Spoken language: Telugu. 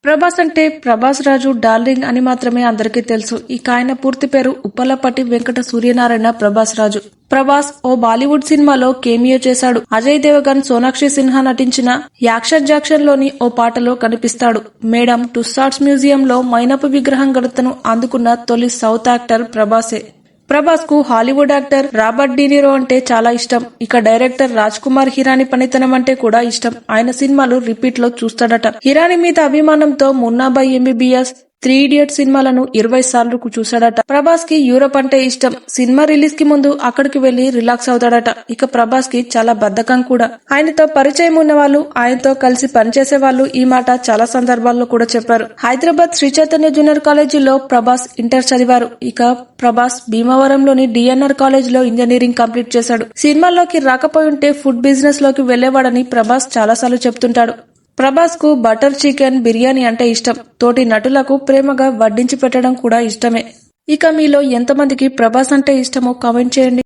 ప్రభాస్ అంటే ప్రభాస్ రాజు డార్లింగ్ అని మాత్రమే అందరికీ తెలుసు. ఇక ఆయన పూర్తి పేరు ఉప్పలపట్టి వెంకట సూర్యనారాయణ ప్రభాస్ రాజు. ప్రభాస్ ఓ బాలీవుడ్ సినిమాలో కేమియో చేశాడు. అజయ్ దేవగన్, సోనాక్షి సిన్హా నటించిన యాక్షన్ జాక్షన్ లోని ఓ పాటలో కనిపిస్తాడు. మేడం టుస్సాడ్స్ మ్యూజియంలో మైనపు విగ్రహం ఘనతను అందుకున్న తొలి సౌత్ యాక్టర్ ప్రభాసే. ప్రభాస్ కు హాలీవుడ్ యాక్టర్ రాబర్ట్ డినీరో అంటే చాలా ఇష్టం. ఇక డైరెక్టర్ రాజ్ కుమార్ హిరానీ పనితనం అంటే కూడా ఇష్టం. ఆయన సినిమాలు రిపీట్ లో చూస్తాడట. హిరానీ మీద అభిమానంతో మున్నా బై ఎంబీబీఎస్, 3 Idiots సినిమాలను 20 సార్లు చూశాడట. ప్రభాస్ కి యూరోప్ అంటే ఇష్టం. సినిమా రిలీజ్ కి ముందు అక్కడికి వెళ్లి రిలాక్స్ అవుతాడట. ఇక ప్రభాస్ కి చాలా బద్ధకం కూడా. ఆయనతో పరిచయం ఉన్న వాళ్ళు, ఆయనతో కలిసి పనిచేసే వాళ్ళు ఈ మాట చాలా సందర్భాల్లో కూడా చెప్పారు. హైదరాబాద్ శ్రీ చైతన్య జూనియర్ కాలేజీలో ప్రభాస్ ఇంటర్ చదివారు. ఇక ప్రభాస్ భీమవరంలోని డిఎన్ఆర్ కాలేజ్ లో ఇంజనీరింగ్ కంప్లీట్ చేశాడు. సినిమాల్లోకి రాకపోయి ఉంటే ఫుడ్ బిజినెస్ లోకి వెళ్లేవాడని ప్రభాస్ చాలాసార్లు చెప్తుంటాడు. ప్రభాస్ కు బటర్ చికెన్, బిర్యానీ అంటే ఇష్టం. తోటి నటులకు ప్రేమగా వడ్డించి పెట్టడం కూడా ఇష్టమే. ఇక మీలో ఎంతమందికి ప్రభాస్ అంటే ఇష్టమో కామెంట్ చేయండి.